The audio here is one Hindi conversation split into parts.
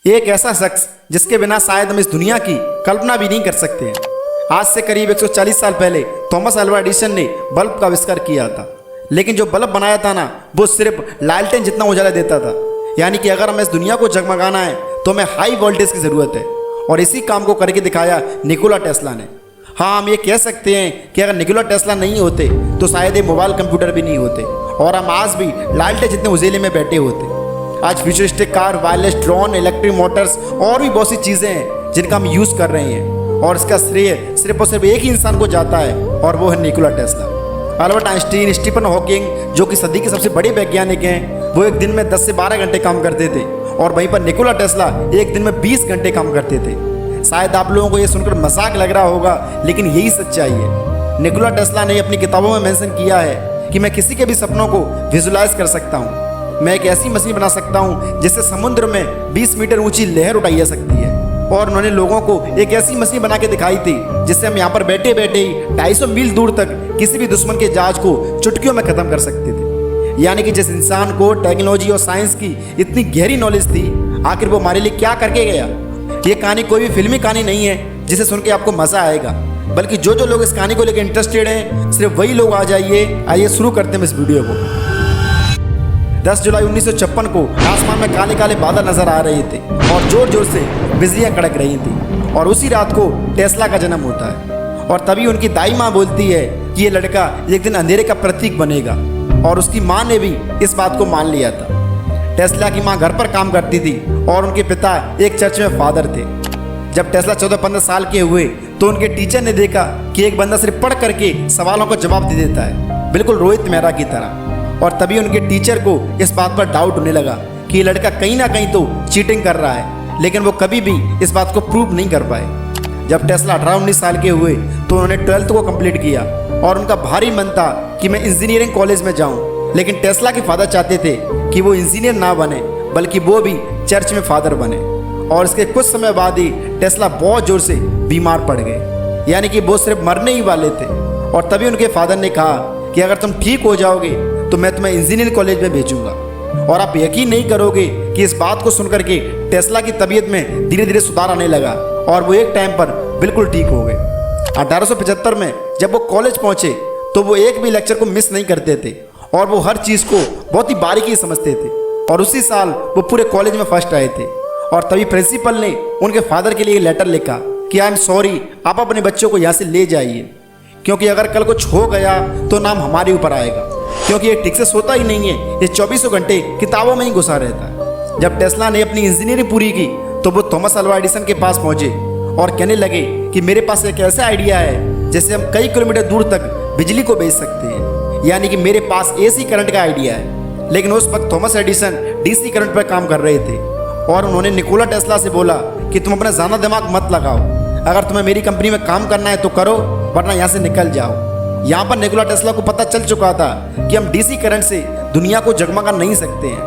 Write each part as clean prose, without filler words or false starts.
एक ऐसा शख्स जिसके बिना शायद हम इस दुनिया की कल्पना भी नहीं कर सकते हैं। आज से करीब 140 साल पहले थॉमस अल्वा एडिसन ने बल्ब का आविष्कार किया था। लेकिन जो बल्ब बनाया था ना, वो सिर्फ लालटेन जितना उजाला देता था। यानी कि अगर हमें इस दुनिया को जगमगाना है तो हमें हाई वोल्टेज की ज़रूरत है, और इसी काम को करके दिखाया निकोला टेस्ला ने। हाँ, हम ये कह सकते हैं कि अगर निकोला टेस्ला नहीं होते तो शायद ये मोबाइल कंप्यूटर भी नहीं होते, और हम आज भी लालटेन जितने उजेले में बैठे होते। आज futuristic car, wireless drone, electric Motors और भी बहुत सी चीज़ें हैं जिनका हम यूज़ कर रहे हैं, और इसका श्रेय सिर्फ और सिर्फ एक ही इंसान को जाता है, और वो है Nikola Tesla. Albert Einstein, Stephen Hawking, जो कि सदी के सबसे बड़े वैज्ञानिक हैं, वो एक दिन में 10 से 12 घंटे काम करते थे, और वहीं पर निकोला टेस्ला एक दिन में 20 घंटे काम करते थे। शायद आप लोगों को ये सुनकर मजाक लग रहा होगा, लेकिन यही सच्चाई है। निकोला टेस्ला ने अपनी किताबों में मेंशन किया है कि मैं किसी के भी सपनों को विजुलाइज कर सकता हूँ। मैं एक ऐसी मशीन बना सकता हूँ जिससे समुद्र में 20 मीटर ऊंची लहर उठाई जा सकती है। और उन्होंने लोगों को एक ऐसी मशीन बना के दिखाई थी जिससे हम यहाँ पर बैठे बैठे ही 250 मील दूर तक किसी भी दुश्मन के जहाज को चुटकियों में ख़त्म कर सकते थे। यानी कि जिस इंसान को टेक्नोलॉजी और साइंस की इतनी गहरी नॉलेज थी, आखिर वो हमारे लिए क्या करके गया। ये कहानी कोई भी फिल्मी कहानी नहीं है जिसे सुन के आपको मज़ा आएगा, बल्कि जो जो लोग इस कहानी को लेकर इंटरेस्टेड हैं, सिर्फ वही लोग आ जाइए। आइए शुरू करते हैं इस वीडियो को। 10 जुलाई 1956 को आसमान में काले काले बादल नजर आ रहे थे और जोर जोर से बिजलियां कड़क रही थी, और उसी रात को टेस्ला का जन्म होता है। और तभी उनकी दाई माँ बोलती है कि ये लड़का एक दिन अंधेरे का प्रतीक बनेगा, और उसकी माँ ने भी इस बात को मान लिया था। टेस्ला की माँ घर पर काम करती थी और उनके पिता एक चर्च में फादर थे। जब टेस्ला 14-15 साल के हुए तो उनके टीचर ने देखा कि एक बंदा सिर्फ पढ़ करके सवालों का जवाब दे देता है, बिल्कुल रोहित मेहरा की तरह। और तभी उनके टीचर को इस बात पर डाउट होने लगा कि ये लड़का कहीं ना कहीं तो चीटिंग कर रहा है, लेकिन वो कभी भी इस बात को प्रूव नहीं कर पाए। जब टेस्ला 18-19 साल के हुए तो उन्होंने 12th को कंप्लीट किया, और उनका भारी मन था कि मैं इंजीनियरिंग कॉलेज में जाऊं। लेकिन टेस्ला के फादर चाहते थे कि वो इंजीनियर ना बने, बल्कि वो भी चर्च में फादर बने। और इसके कुछ समय बाद ही टेस्ला बहुत जोर से बीमार पड़ गए, यानी कि वो सिर्फ मरने ही वाले थे। और तभी उनके फादर ने कहा कि अगर तुम ठीक हो जाओगे तो मैं तुम्हें इंजीनियरिंग कॉलेज में भेजूंगा। और आप यकीन नहीं करोगे कि इस बात को सुनकर के टेस्ला की तबीयत में धीरे धीरे सुधार आने लगा, और वो एक टाइम पर बिल्कुल ठीक हो गए। 1875 में जब वो कॉलेज पहुंचे तो वो एक भी लेक्चर को मिस नहीं करते थे, और वो हर चीज़ को बहुत ही बारीकी समझते थे। और उसी साल वो पूरे कॉलेज में फर्स्ट आए थे। और तभी प्रिंसिपल ने उनके फादर के लिए लेटर लिखा कि आई एम सॉरी, आप अपने बच्चों को यहाँ से ले जाइए, क्योंकि अगर कल कुछ हो गया तो नाम हमारे ऊपर आएगा, क्योंकि ये ठीक से सोता ही नहीं है, ये 24 घंटे किताबों में ही घुसा रहता है। जब टेस्ला ने अपनी इंजीनियरिंग पूरी की तो वो थॉमस अल्वा एडिसन के पास पहुंचे और कहने लगे कि मेरे पास एक ऐसा आइडिया है जिससे हम कई किलोमीटर दूर तक बिजली को भेज सकते हैं। यानी कि मेरे पास AC करंट का आइडिया है। लेकिन उस वक्त थॉमस एडिसन DC करंट पर काम कर रहे थे, और उन्होंने निकोला टेस्ला से बोला कि तुम अपना ज़्यादा दिमाग मत लगाओ, अगर तुम्हें मेरी कंपनी में काम करना है तो करो, वरना यहाँ से निकल जाओ। यहाँ पर निकोला टेस्ला को पता चल चुका था कि हम DC करंट से दुनिया को जगमगा नहीं सकते हैं,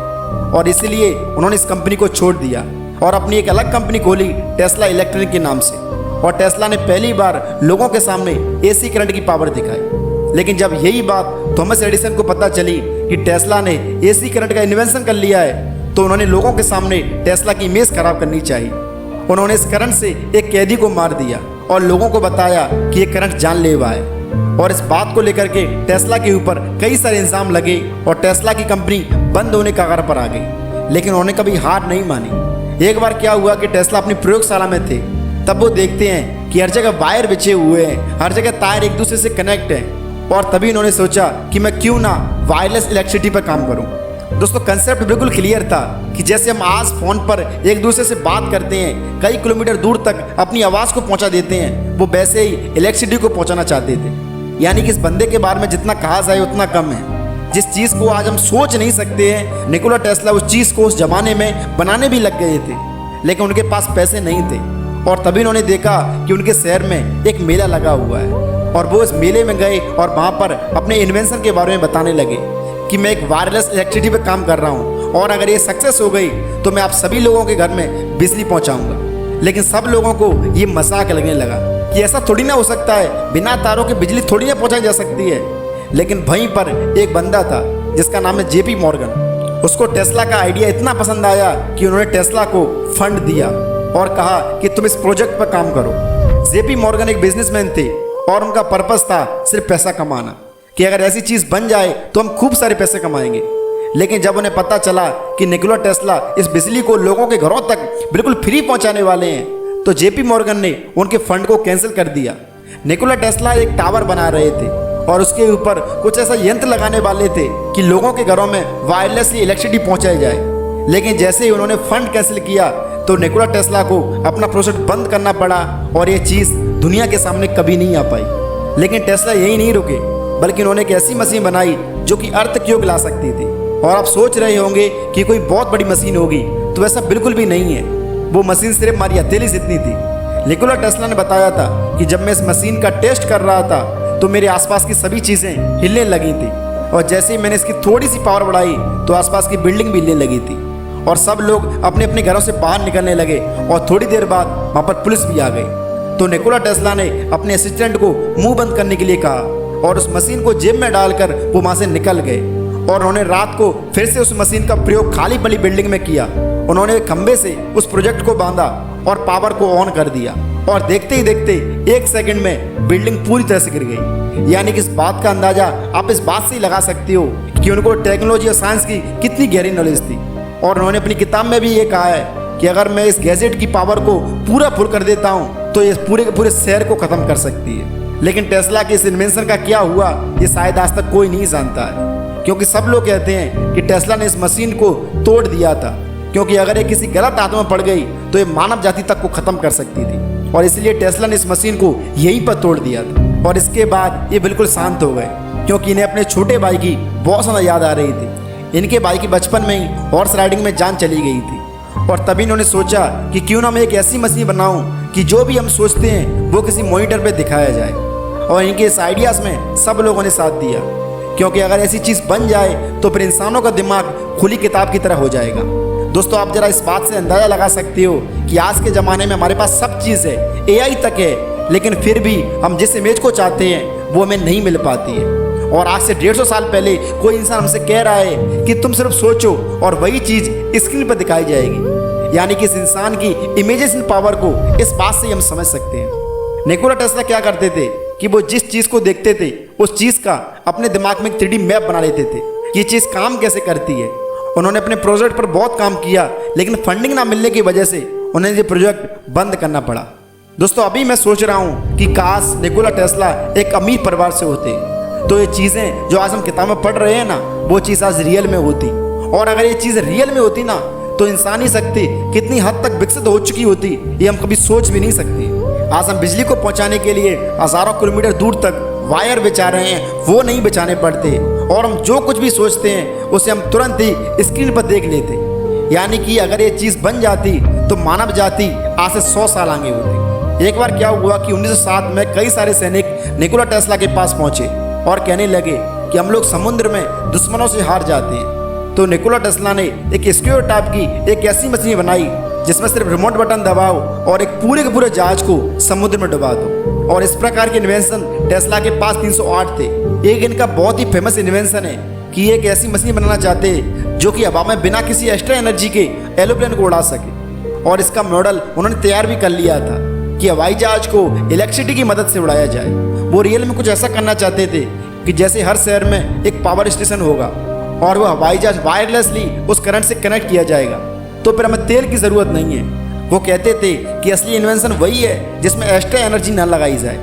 और इसीलिए उन्होंने इस कंपनी को छोड़ दिया और अपनी एक अलग कंपनी खोली, टेस्ला इलेक्ट्रिक के नाम से। और टेस्ला ने पहली बार लोगों के सामने AC करंट की पावर दिखाई। लेकिन जब यही बात थॉमस एडिसन को पता चली कि टेस्ला ने AC करंट का इन्वेंशन कर लिया है, तो उन्होंने लोगों के सामने टेस्ला की इमेज खराब करनी चाहिए। उन्होंने इस करंट से एक कैदी को मार दिया और लोगों को बताया कि ये करंट जानलेवा है। और इस बात को लेकर के टेस्ला के ऊपर कई सारे इल्जाम लगे और टेस्ला की कंपनी बंद होने के कगार पर आ गई। लेकिन उन्होंने कभी हार नहीं मानी। एक बार क्या हुआ कि टेस्ला अपनी प्रयोगशाला में थे, तब वो देखते हैं कि हर जगह वायर बिछे हुए हैं, हर जगह तार एक दूसरे से कनेक्ट हैं। और तभी इन्होंने सोचा कि मैं क्यों ना वायरलेस इलेक्ट्रिसिटी पर काम करूं। दोस्तों, कंसेप्ट बिल्कुल क्लियर था कि जैसे हम आज फ़ोन पर एक दूसरे से बात करते हैं, कई किलोमीटर दूर तक अपनी आवाज़ को पहुंचा देते हैं, वो वैसे ही इलेक्ट्रिसिटी को पहुंचाना चाहते थे। यानी कि इस बंदे के बारे में जितना कहा जाए उतना कम है। जिस चीज़ को आज हम सोच नहीं सकते हैं, निकोला टेस्ला उस चीज़ को उस जमाने में बनाने भी लग गए थे, लेकिन उनके पास पैसे नहीं थे। और तभी उन्होंने देखा कि उनके शहर में एक मेला लगा हुआ है, और वो इस मेले में गए और वहाँ पर अपने इन्वेंशन के बारे में बताने लगे कि मैं एक वायरलेस इलेक्ट्रिसिटी पर काम कर रहा हूँ, और अगर ये सक्सेस हो गई तो मैं आप सभी लोगों के घर में बिजली पहुँचाऊँगा। लेकिन सब लोगों को ये मजाक लगने लगा कि ऐसा थोड़ी ना हो सकता है, बिना तारों के बिजली थोड़ी ना पहुँचाई जा सकती है। लेकिन वहीं पर एक बंदा था जिसका नाम है JP मॉर्गन, उसको टेस्ला का आइडिया इतना पसंद आया कि उन्होंने टेस्ला को फंड दिया और कहा कि तुम इस प्रोजेक्ट पर काम करो। जेपी मॉर्गन एक बिजनेसमैन थे और उनका पर्पस था सिर्फ पैसा कमाना, कि अगर ऐसी चीज़ बन जाए तो हम खूब सारे पैसे कमाएंगे। लेकिन जब उन्हें पता चला कि निकोला टेस्ला इस बिजली को लोगों के घरों तक बिल्कुल फ्री पहुंचाने वाले हैं, तो जेपी मॉर्गन ने उनके फंड को कैंसिल कर दिया। निकोला टेस्ला एक टावर बना रहे थे और उसके ऊपर कुछ ऐसा यंत्र लगाने वाले थे कि लोगों के घरों में वायरलेसली इलेक्ट्रिसिटी पहुंचाई जाए। लेकिन जैसे ही उन्होंने फंड कैंसिल किया तो निकोला टेस्ला को अपना प्रोजेक्ट बंद करना पड़ा और ये चीज़ दुनिया के सामने कभी नहीं आ पाई। लेकिन टेस्ला यही नहीं रुके, बल्कि उन्होंने एक ऐसी मशीन बनाई जो कि अर्थ की ओर ला सकती थी। और आप सोच रहे होंगे कि कोई बहुत बड़ी मशीन होगी, तो ऐसा बिल्कुल भी नहीं है। वो मशीन सिर्फ हमारी हथेली जितनी थी। निकोला टेस्ला ने बताया था कि जब मैं इस मशीन का टेस्ट कर रहा था तो मेरे आसपास की सभी चीज़ें हिलने लगी थी, और जैसे ही मैंने इसकी थोड़ी सी पावर बढ़ाई तो आसपास की बिल्डिंग भी हिलने लगी थी और सब लोग अपने अपने घरों से बाहर निकलने लगे और थोड़ी देर बाद वहाँ पर पुलिस भी आ गई। तो निकोला टेस्ला ने अपने असिस्टेंट को मुंह बंद करने के लिए कहा और उस मशीन को जेब में डालकर वो वहाँ से निकल गए। और उन्होंने रात को फिर से उस मशीन का प्रयोग खाली पड़ी बिल्डिंग में किया। उन्होंने खंबे से उस प्रोजेक्ट को बांधा और पावर को ऑन कर दिया, और देखते ही देखते 1 सेकंड में बिल्डिंग पूरी तरह से गिर गई। यानी कि इस बात का अंदाजा आप इस बात से ही लगा सकते हो कि उनको टेक्नोलॉजी और साइंस की कितनी गहरी नॉलेज थी। और उन्होंने अपनी किताब में भी ये कहा है कि अगर मैं इस गैजेट की पावर को पूरा फुल कर देता हूँ तो ये पूरे के पूरे शहर को ख़त्म कर सकती है। लेकिन टेस्ला के इस इन्वेंशन का क्या हुआ ये शायद आज तक कोई नहीं जानता है, क्योंकि सब लोग कहते हैं कि टेस्ला ने इस मशीन को तोड़ दिया था, क्योंकि अगर ये किसी गलत हाथों में पड़ गई तो ये मानव जाति तक को ख़त्म कर सकती थी। और इसलिए टेस्ला ने इस मशीन को यहीं पर तोड़ दिया था। और इसके बाद ये बिल्कुल शांत हो गए, क्योंकि इन्हें अपने छोटे भाई की बहुत ज़्यादा याद आ रही थी। इनके भाई की बचपन में ही हॉर्स राइडिंग में जान चली गई थी, और तभी इन्होंने सोचा कि क्यों ना मैं एक ऐसी मशीन बनाऊं कि जो भी हम सोचते हैं वो किसी मॉनिटर पे दिखाया जाए। और इनके इस आइडियाज़ में सब लोगों ने साथ दिया, क्योंकि अगर ऐसी चीज़ बन जाए तो फिर इंसानों का दिमाग खुली किताब की तरह हो जाएगा। दोस्तों, आप जरा इस बात से अंदाज़ा लगा सकते हो कि आज के ज़माने में हमारे पास सब चीज़ है, AI तक है, लेकिन फिर भी हम जिस इमेज को चाहते हैं वो हमें नहीं मिल पाती है। और आज से 150 साल पहले कोई इंसान हमसे कह रहा है कि तुम सिर्फ सोचो और वही चीज़ स्क्रीन पर दिखाई जाएगी। यानी कि इस इंसान की इमेजिनेशन पावर को इस बात से हम समझ सकते हैं। निकोला टेस्ला क्या करते थे कि वो जिस चीज़ को देखते थे उस चीज़ का अपने दिमाग में एक 3D मैप बना लेते थे कि ये चीज़ काम कैसे करती है। उन्होंने अपने प्रोजेक्ट पर बहुत काम किया, लेकिन फंडिंग ना मिलने की वजह से उन्हें ये प्रोजेक्ट बंद करना पड़ा। दोस्तों, अभी मैं सोच रहा हूँ कि काश निकोला टेस्ला एक अमीर परिवार से होते तो ये चीज़ें जो आज हम किताब में पढ़ रहे हैं ना, वो चीज़ आज रियल में होती। और अगर ये चीज़ रियल में होती ना, तो इंसानी शक्ति कितनी हद तक विकसित हो चुकी होती ये हम कभी सोच भी नहीं सकते। आज हम बिजली को पहुंचाने के लिए हज़ारों किलोमीटर दूर तक वायर बिछा रहे हैं, वो नहीं बिछाने पड़ते, और हम जो कुछ भी सोचते हैं उसे हम तुरंत ही स्क्रीन पर देख लेते। यानी कि अगर ये चीज़ बन जाती तो मानव जाति आज से 100 साल आगे होती। एक बार क्या हुआ कि 1907 में कई सारे सैनिक निकोला टेस्ला के पास पहुंचे और कहने लगे कि हम लोग समुद्र में दुश्मनों से हार जाते हैं। तो निकोला टेस्ला ने एक स्क्वायर टाइप की एक ऐसी मशीन बनाई जिसमें सिर्फ रिमोट बटन दबाओ और एक पूरे के पूरे जहाज को समुद्र में डुबा दो। और इस प्रकार के इन्वेंशन टेस्ला के पास 308 थे। एक इनका बहुत ही फेमस इन्वेंशन है कि एक ऐसी मशीन बनाना चाहते हैं जो कि हवा में बिना किसी एक्स्ट्रा एनर्जी के एरोप्लेन को उड़ा सके। और इसका मॉडल उन्होंने तैयार भी कर लिया था कि हवाई जहाज को इलेक्ट्रिसिटी की मदद से उड़ाया जाए। वो रियल में कुछ ऐसा करना चाहते थे कि जैसे हर शहर में एक पावर स्टेशन होगा और वो हवाई जहाज वायरलेसली उस करंट से कनेक्ट किया जाएगा, तो फिर हमें तेल की ज़रूरत नहीं है। वो कहते थे कि असली इन्वेंशन वही है जिसमें एक्स्ट्रा एनर्जी ना लगाई जाए।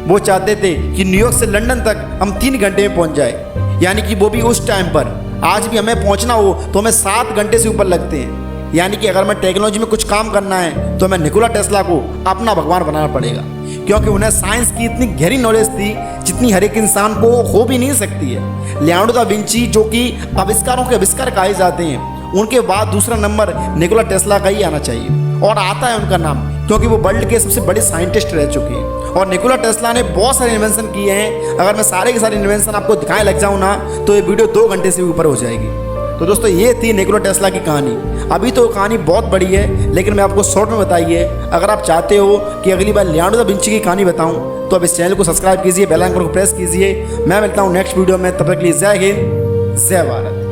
वो चाहते थे कि न्यूयॉर्क से लंदन तक हम 3 घंटे में पहुंच जाए, यानी कि वो भी उस टाइम पर। आज भी हमें पहुंचना हो तो हमें 7 घंटे से ऊपर लगते हैं। यानी कि अगर हमें टेक्नोलॉजी में कुछ काम करना है तो हमें निकोला टेस्ला को अपना भगवान बनाना पड़ेगा, क्योंकि उन्हें साइंस की इतनी गहरी नॉलेज थी जितनी हर एक इंसान को हो भी नहीं सकती है। लियोनार्डो दा विंची, जो कि आविष्कारों के आविष्कार कहे जाते हैं, उनके बाद दूसरा नंबर निकोला टेस्ला का ही आना चाहिए, और आता है उनका नाम क्योंकि वो वर्ल्ड के सबसे बड़े साइंटिस्ट रह चुके हैं। और निकोला टेस्ला ने बहुत सारे इन्वेंशन किए हैं। अगर मैं सारे के सारे इन्वेंशन आपको दिखाने लग जाऊँ ना, तो ये वीडियो 2 घंटे से भी ऊपर हो जाएगी। तो दोस्तों, ये थी निकोला टेस्ला की कहानी। अभी तो कहानी बहुत बड़ी है, लेकिन मैं आपको शॉर्ट में बताई है। अगर आप चाहते हो कि अगली बार लियोनार्डो दा विंची की कहानी बताऊं, तो अब इस चैनल को सब्सक्राइब कीजिए, बेल आइकन को प्रेस कीजिए। मैं मिलता हूं नेक्स्ट वीडियो में, तब तक के लिए जय हिंद, जय भारत।